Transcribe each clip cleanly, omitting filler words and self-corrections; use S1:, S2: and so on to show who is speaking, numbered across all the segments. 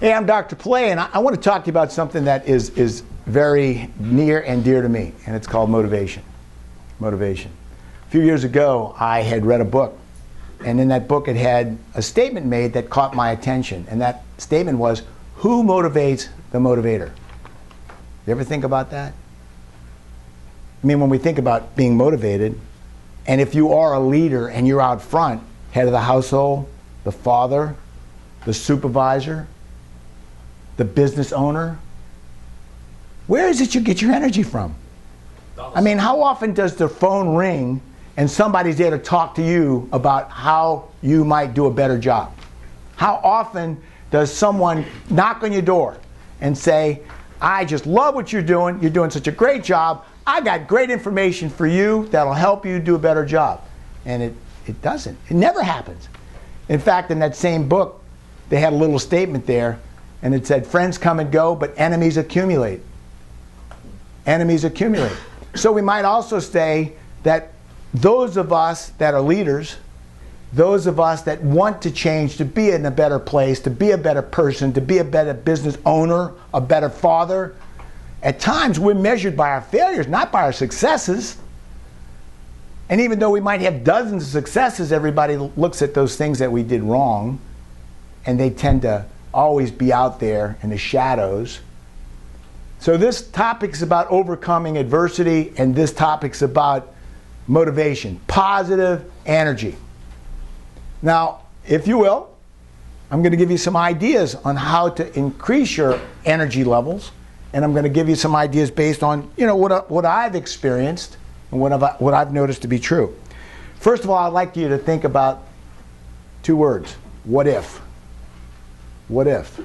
S1: Hey, I'm Dr. Pilet, and I want to talk to you about something that is very near and dear to me, and it's called motivation. Motivation. A few years ago, I had read a book, and in that book it had a statement made that caught my attention, and that statement was, "Who motivates the motivator?" You ever think about that? I mean, when we think about being motivated, and if you are a leader and you're out front, head of the household, the father, the supervisor, the business owner, where is it you get your energy from? I mean, how often does the phone ring and somebody's there to talk to you about how you might do a better job? How often does someone knock on your door and say, "I just love what you're doing such a great job, I got great information for you that'll help you do a better job"? And it doesn't. It never happens. In fact, in that same book, they had a little statement there, and it said, "Friends come and go, but enemies accumulate." Enemies accumulate. So we might also say that those of us that are leaders, those of us that want to change, to be in a better place, to be a better person, to be a better business owner, a better father, at times we're measured by our failures, not by our successes. And even though we might have dozens of successes, everybody looks at those things that we did wrong, and they tend to always be out there in the shadows. So this topic's about overcoming adversity, and this topic's about motivation, positive energy. Now, if you will, I'm going to give you some ideas on how to increase your energy levels, and I'm going to give you some ideas based on, what I've experienced and what I've noticed to be true. First of all, I'd like you to think about two words: what if? What if?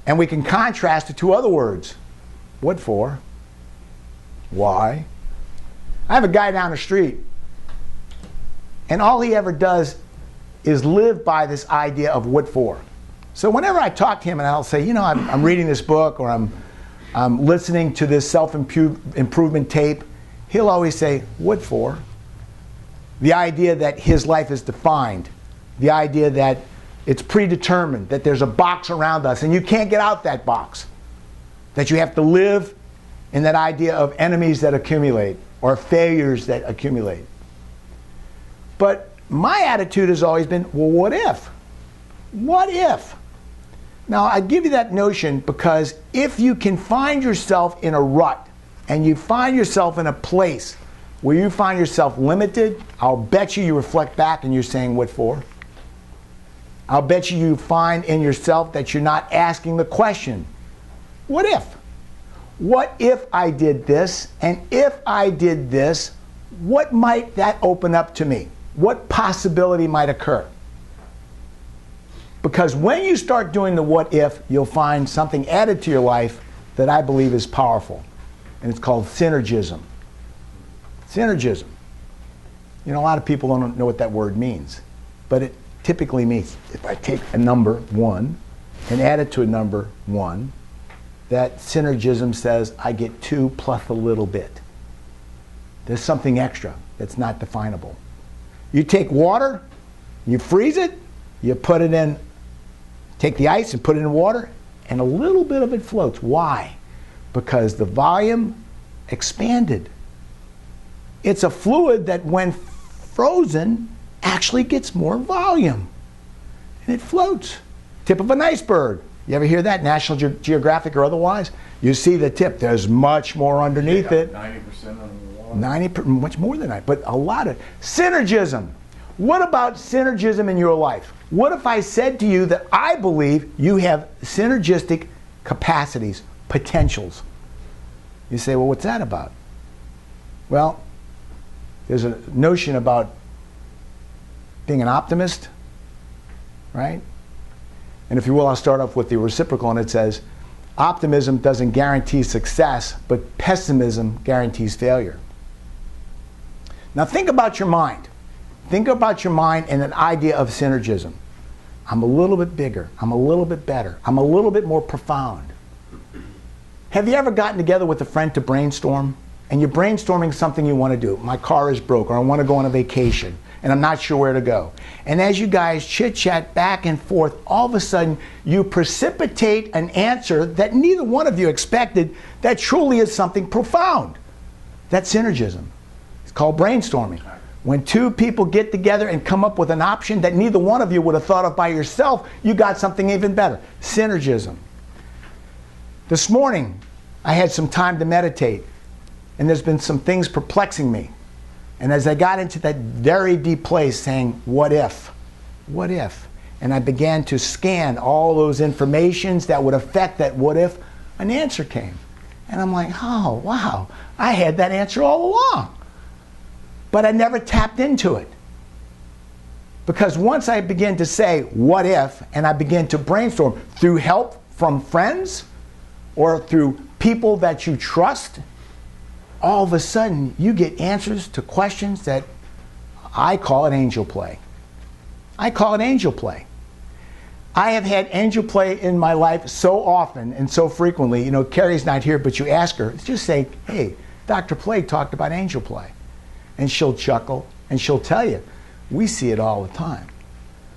S1: And we can contrast the two other words. What for? Why? I have a guy down the street, and all he ever does is live by this idea of what for. So whenever I talk to him and I'll say, I'm reading this book, or I'm listening to this self-improvement tape, he'll always say, what for? The idea that his life is defined, the idea that it's predetermined, that there's a box around us and you can't get out that box, that you have to live in that idea of enemies that accumulate or failures that accumulate. But my attitude has always been, well, what if? What if? Now, I give you that notion because if you can find yourself in a rut and you find yourself in a place where you find yourself limited, I'll bet you reflect back and you're saying, what for? I'll bet you find in yourself that you're not asking the question, what if? What if I did this? And if I did this, what might that open up to me? What possibility might occur? Because when you start doing the what if, you'll find something added to your life that I believe is powerful. And it's called synergism. Synergism. A lot of people don't know what that word means. But it typically means if I take a number 1 and add it to a number 1, that synergism says I get 2 plus a little bit. There's something extra that's not definable. You take water, you freeze it, you put it in, take the ice and put it in water, and a little bit of it floats. Why? Because the volume expanded. It's a fluid that when frozen actually gets more volume, and it floats. Tip of an iceberg. You ever hear that, National Geographic or otherwise? You see the tip. There's much more underneath it.
S2: 90% underwater.
S1: 90%, much more than that, but a lot of synergism. What about synergism in your life? What if I said to you that I believe you have synergistic capacities, potentials? You say, well, what's that about? Well, there's a notion about being an optimist, right? And if you will, I'll start off with the reciprocal, and it says, optimism doesn't guarantee success, but pessimism guarantees failure. Now think about your mind. Think about your mind and an idea of synergism. I'm a little bit bigger. I'm a little bit better. I'm a little bit more profound. Have you ever gotten together with a friend to brainstorm? And you're brainstorming something you want to do. My car is broke, or I want to go on a vacation. and I'm not sure where to go. And as you guys chit-chat back and forth, all of a sudden you precipitate an answer that neither one of you expected that truly is something profound. That's synergism. It's called brainstorming. When two people get together and come up with an option that neither one of you would have thought of by yourself, you got something even better. Synergism. This morning, I had some time to meditate, and there's been some things perplexing me. And as I got into that very deep place saying, what if? What if? And I began to scan all those informations that would affect that what if, an answer came. And I'm like, oh, wow, I had that answer all along. But I never tapped into it. Because once I begin to say, what if, and I begin to brainstorm through help from friends or through people that you trust, all of a sudden you get answers to questions that I call it angel play. I call it angel play. I have had angel play in my life so often and so frequently. You know, Carrie's not here, but you ask her, just say, hey, Dr. Play talked about angel play. And she'll chuckle and she'll tell you, we see it all the time.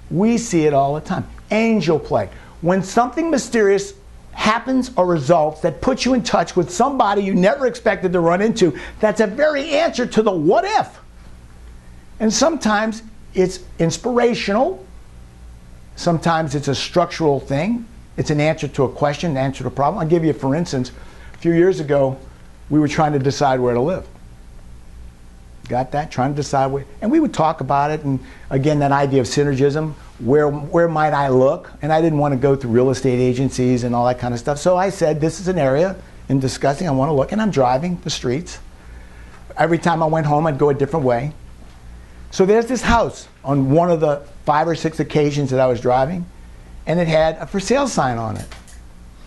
S1: We see it all the time. Angel play. When something mysterious happens or results that puts you in touch with somebody you never expected to run into, that's a very answer to the what if. And sometimes it's inspirational. Sometimes it's a structural thing. It's an answer to a question, an answer to a problem. I'll give you, for instance, a few years ago, we were trying to decide where to live. Got that? Trying to decide where, and we would talk about it, and again, that idea of synergism, where might I look? And I didn't want to go through real estate agencies and all that kind of stuff. So I said, this is an area in discussing I want to look, and I'm driving the streets. Every time I went home, I'd go a different way. So there's this house on one of the 5 or 6 occasions that I was driving, and it had a for sale sign on it.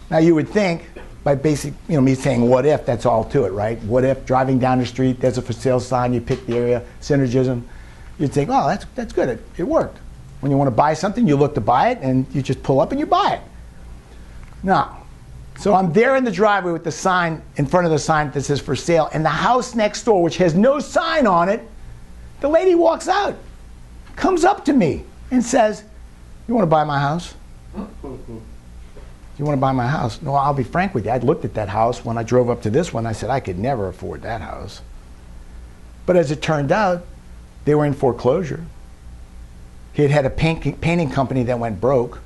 S1: Now you would think, by basic, me saying what if, that's all to it, right? What if driving down the street, there's a for sale sign, you pick the area, synergism. You'd think, oh, that's good, it worked. When you want to buy something, you look to buy it, and you just pull up and you buy it. Now, so I'm there in the driveway with the sign, in front of the sign that says for sale, and the house next door, which has no sign on it, the lady walks out, comes up to me, and says, you want to buy my house? You want to buy my house? No, I'll be frank with you. I'd looked at that house when I drove up to this one. I said, I could never afford that house. But as it turned out, they were in foreclosure. He had a painting company that went broke.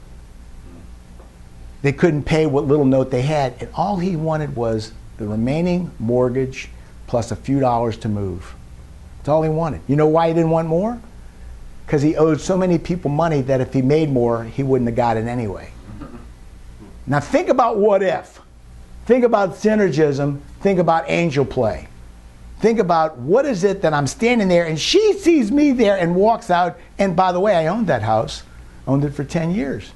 S1: They couldn't pay what little note they had, and all he wanted was the remaining mortgage plus a few dollars to move. That's all he wanted. You know why he didn't want more? Because he owed so many people money that if he made more, he wouldn't have got it anyway. Now think about what if. Think about synergism. Think about angel play. Think about what is it that I'm standing there and she sees me there and walks out. And by the way, I owned that house. Owned it for 10 years.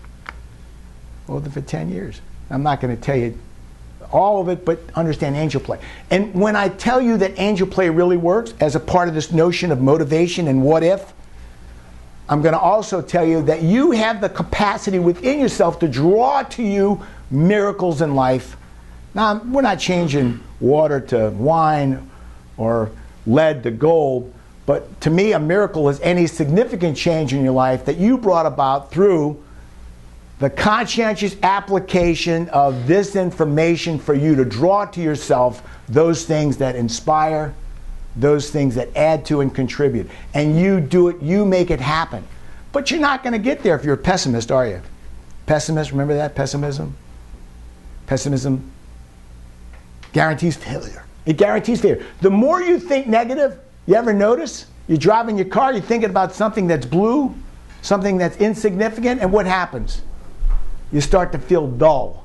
S1: Owned it for 10 years. I'm not going to tell you all of it, but understand angel play. And when I tell you that angel play really works as a part of this notion of motivation and what if, I'm going to also tell you that you have the capacity within yourself to draw to you miracles in life. Now, we're not changing water to wine or lead to gold, but to me, a miracle is any significant change in your life that you brought about through the conscientious application of this information for you to draw to yourself those things that inspire, those things that add to and contribute. And you do it, you make it happen. But you're not going to get there if you're a pessimist, are you? Pessimist, remember that? Pessimism? Pessimism guarantees failure. It guarantees failure. The more you think negative, you ever notice? You're driving your car, you're thinking about something that's blue, something that's insignificant, and what happens? You start to feel dull.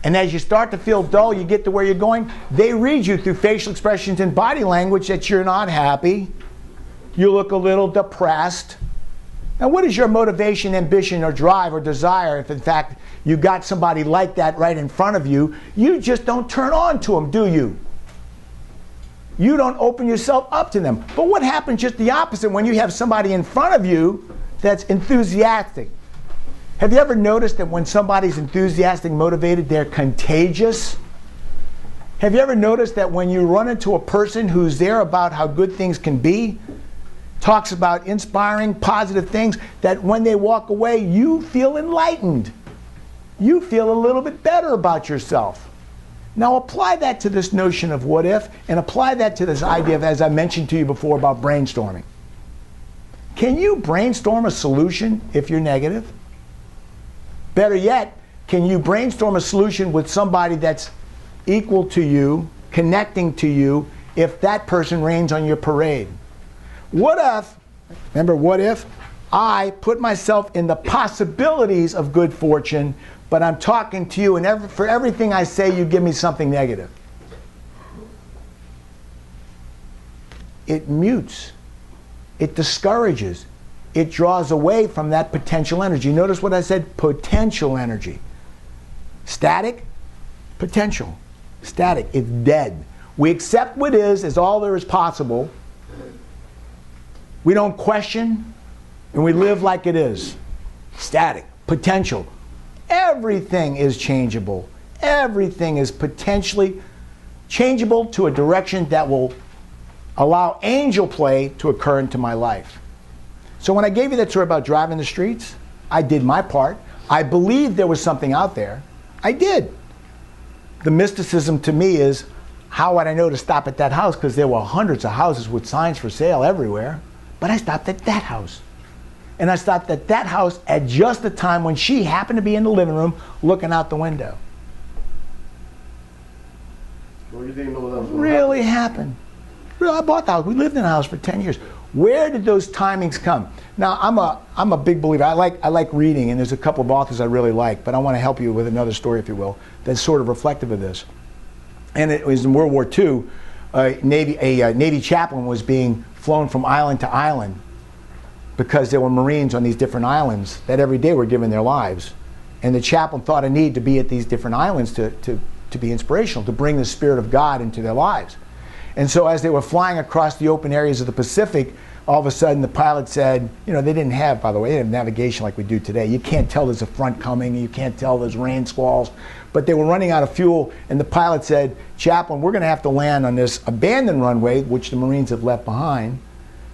S1: And as you start to feel dull, you get to where you're going, they read you through facial expressions and body language that you're not happy. You look a little depressed. Now, what is your motivation, ambition, or drive, or desire if, in fact, you got somebody like that right in front of you? You just don't turn on to them, do you? You don't open yourself up to them. But what happens just the opposite when you have somebody in front of you that's enthusiastic? Have you ever noticed that when somebody's enthusiastic, motivated, they're contagious? Have you ever noticed that when you run into a person who's there about how good things can be, talks about inspiring positive things that when they walk away, you feel enlightened. You feel a little bit better about yourself. Now apply that to this notion of what if, and apply that to this idea of, as I mentioned to you before, about brainstorming. Can you brainstorm a solution if you're negative? Better yet, can you brainstorm a solution with somebody that's equal to you, connecting to you, if that person rains on your parade? What if, remember, what if I put myself in the possibilities of good fortune, but I'm talking to you, and for everything I say, you give me something negative? It mutes. It discourages. It draws away from that potential energy. Notice what I said, potential energy. Static, potential. Static, it's dead. We accept what is as all there is possible. We don't question, and we live like it is. Static, potential. Everything is changeable. Everything is potentially changeable to a direction that will allow angel play to occur into my life. So when I gave you that story about driving the streets, I did my part. I believed there was something out there. I did. The mysticism to me is, how would I know to stop at that house? Because there were hundreds of houses with signs for sale everywhere. But I stopped at that house. And I stopped at that house at just the time when she happened to be in the living room looking out the window.
S2: Well, you didn't know that was
S1: really happened. I bought the house. We lived in the house for 10 years. Where did those timings come? Now, I'm a big believer. I like reading, and there's a couple of authors I really like, but I want to help you with another story, if you will, that's sort of reflective of this. And it was in World War II, a Navy chaplain was being flown from island to island because there were Marines on these different islands that every day were giving their lives. And the chaplain thought a need to be at these different islands to be inspirational, to bring the Spirit of God into their lives. And so as they were flying across the open areas of the Pacific, all of a sudden the pilot said, they didn't have, by the way, they didn't have navigation like we do today. You can't tell there's a front coming, you can't tell there's rain squalls, but they were running out of fuel, and the pilot said, "Chaplain, we're going to have to land on this abandoned runway, which the Marines have left behind,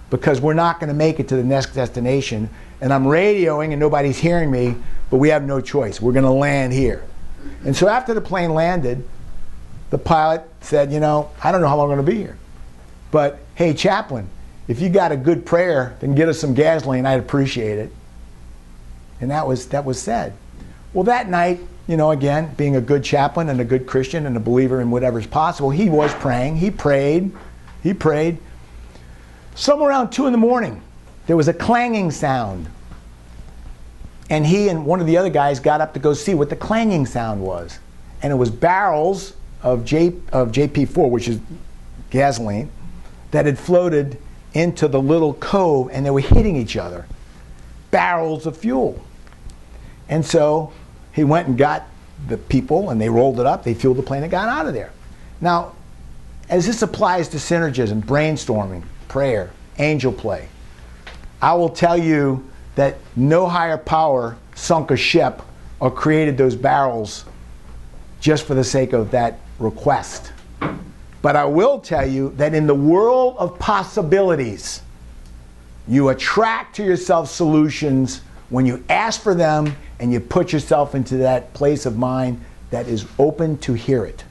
S1: because we're not going to make it to the next destination, and I'm radioing and nobody's hearing me, but we have no choice. We're going to land here." And so after the plane landed, the pilot said, I don't know how long I'm going to be here, but hey, chaplain, if you got a good prayer, then get us some gasoline. I'd appreciate it. And that was said. Well, that night, again, being a good chaplain and a good Christian and a believer in whatever's possible, he was praying. He prayed. Somewhere around 2 in the morning, there was a clanging sound. And he and one of the other guys got up to go see what the clanging sound was. And it was barrels of JP4, which is gasoline, that had floated into the little cove, and they were hitting each other. Barrels of fuel. And so he went and got the people, and they rolled it up, they fueled the plane, and got out of there. Now, as this applies to synergism, brainstorming, prayer, angel play, I will tell you that no higher power sunk a ship or created those barrels just for the sake of that request. But I will tell you that in the world of possibilities, you attract to yourself solutions when you ask for them and you put yourself into that place of mind that is open to hear it.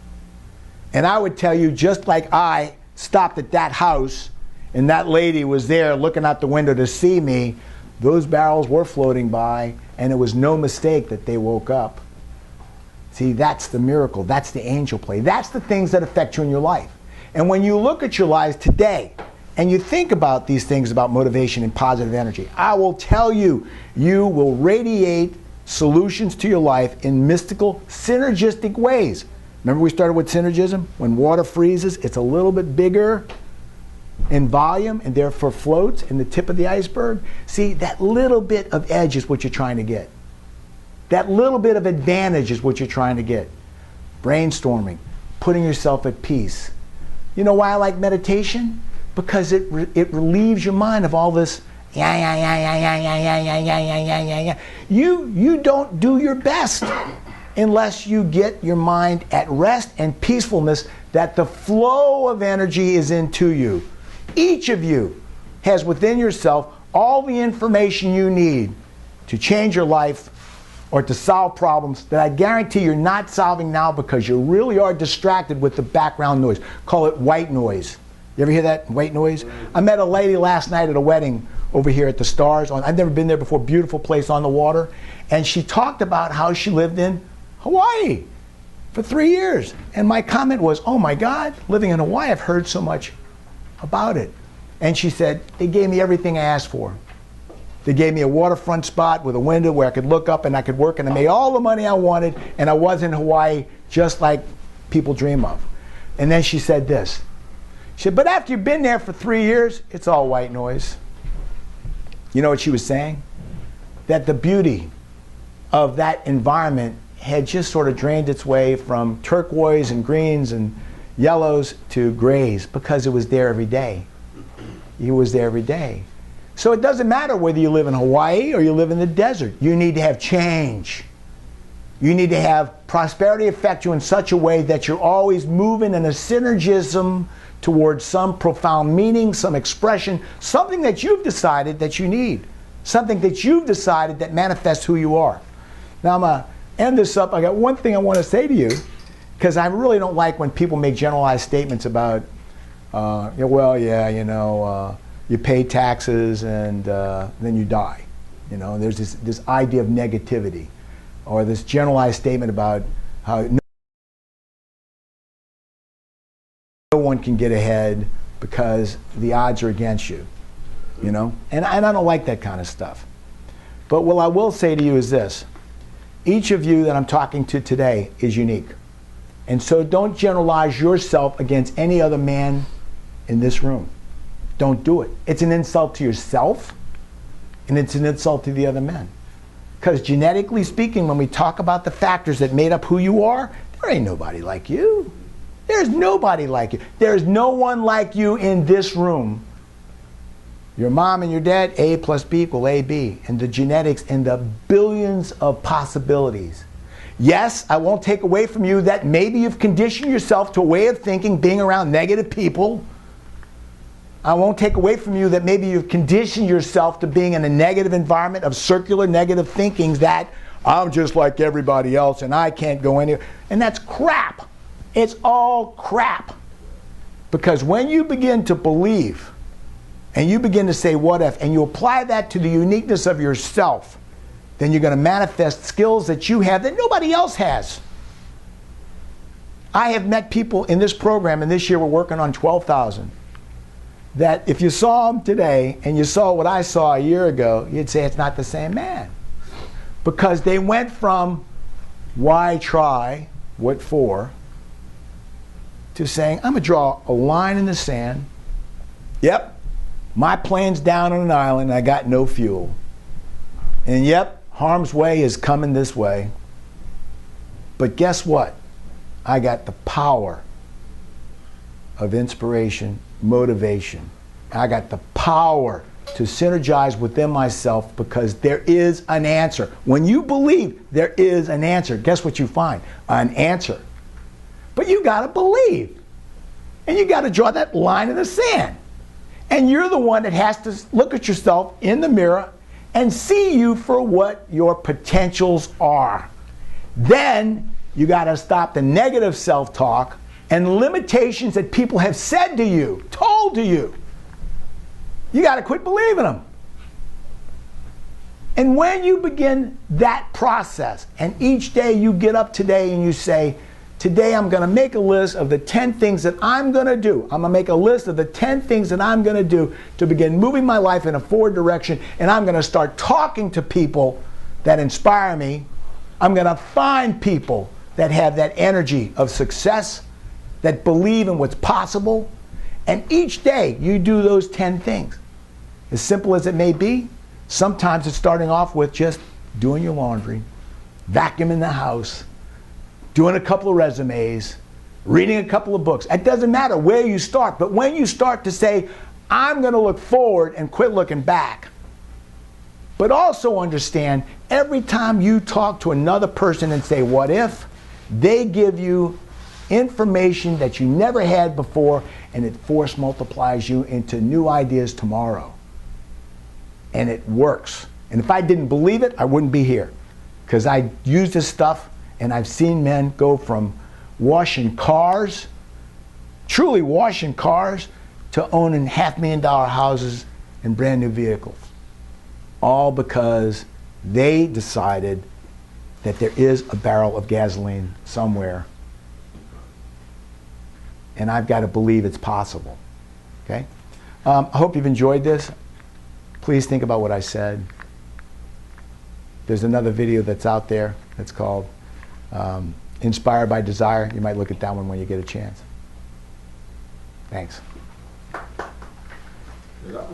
S1: And I would tell you, just like I stopped at that house and that lady was there looking out the window to see me, those barrels were floating by, and it was no mistake that they woke up. See, that's the miracle. That's the angel play. That's the things that affect you in your life. And when you look at your lives today and you think about these things about motivation and positive energy, I will tell you, you will radiate solutions to your life in mystical, synergistic ways. Remember we started with synergism? When water freezes, it's a little bit bigger in volume and therefore floats in the tip of the iceberg. See, that little bit of edge is what you're trying to get. That little bit of advantage is what you're trying to get. Brainstorming, putting yourself at peace. You know why I like meditation? Because it relieves your mind of all this You don't do your best unless you get your mind at rest and peacefulness, that the flow of energy is into you. Each of you has within yourself all the information you need to change your life or to solve problems that I guarantee you're not solving now because you really are distracted with the background noise. Call it white noise. You ever hear that, white noise? I met a lady last night at a wedding over here at the Stars. I've never been there before, beautiful place on the water. And she talked about how she lived in Hawaii for 3 years. And my comment was, oh my God, living in Hawaii, I've heard so much about it. And she said, they gave me everything I asked for. They gave me a waterfront spot with a window where I could look up and I could work, and I made all the money I wanted, and I was in Hawaii just like people dream of. And then she said this. She said, but after you've been there for 3 years, it's all white noise. You know what she was saying? That the beauty of that environment had just sort of drained its way from turquoise and greens and yellows to grays because it was there every day. It was there every day. So it doesn't matter whether you live in Hawaii or you live in the desert. You need to have change. You need to have prosperity affect you in such a way that you're always moving in a synergism towards some profound meaning, some expression, something that you've decided that you need, something that you've decided that manifests who you are. Now I'm going to end this up. I got one thing I want to say to you, because I really don't like when people make generalized statements about, you pay taxes and then you die. You know, there's this idea of negativity, or this generalized statement about how no one can get ahead because the odds are against you. You know, and I don't like that kind of stuff. But what I will say to you is this: each of you that I'm talking to today is unique, and so don't generalize yourself against any other man in this room. Don't do it. It's an insult to yourself, and it's an insult to the other men. Because genetically speaking, when we talk about the factors that made up who you are, there ain't nobody like you. There's nobody like you. There's no one like you in this room. Your mom and your dad, A plus B equal AB, and the genetics and the billions of possibilities. Yes, I won't take away from you that maybe you've conditioned yourself to a way of thinking, being around negative people. I won't take away from you that maybe you've conditioned yourself to being in a negative environment of circular negative thinkings that I'm just like everybody else and I can't go anywhere. And that's crap. It's all crap. Because when you begin to believe and you begin to say what if, and you apply that to the uniqueness of yourself, then you're going to manifest skills that you have that nobody else has. I have met people in this program, and this year we're working on 12,000. That if you saw them today and you saw what I saw a year ago, you'd say it's not the same man. Because they went from why try, what for, to saying, I'm going to draw a line in the sand. Yep, my plane's down on an island and I got no fuel. And yep, harm's way is coming this way. But guess what? I got the power of inspiration, motivation. I got the power to synergize within myself because there is an answer. When you believe there is an answer, guess what you find? An answer. But you got to believe. And you got to draw that line in the sand. And you're the one that has to look at yourself in the mirror and see you for what your potentials are. Then you got to stop the negative self-talk and limitations that people have said to you, told to you. You got to quit believing them. And when you begin that process, and each day you get up today and you say, today I'm going to make a list of the 10 things that I'm going to do. I'm going to make a list of the 10 things that I'm going to do to begin moving my life in a forward direction, and I'm going to start talking to people that inspire me. I'm going to find people that have that energy of success, that believe in what's possible, and each day you do those 10 things. As simple as it may be, sometimes it's starting off with just doing your laundry, vacuuming the house, doing a couple of resumes, reading a couple of books. It doesn't matter where you start, but when you start to say, I'm going to look forward and quit looking back. But also understand, every time you talk to another person and say, what if, they give you information that you never had before, and it force multiplies you into new ideas tomorrow. And it works. And if I didn't believe it, I wouldn't be here. Because I use this stuff, and I've seen men go from washing cars, truly washing cars, to owning $500,000 houses and brand new vehicles. All because they decided that there is a barrel of gasoline somewhere, and I've got to believe it's possible. Okay? I hope you've enjoyed this. Please think about what I said. There's another video that's out there that's called Inspired by Desire. You might look at that one when you get a chance. Thanks.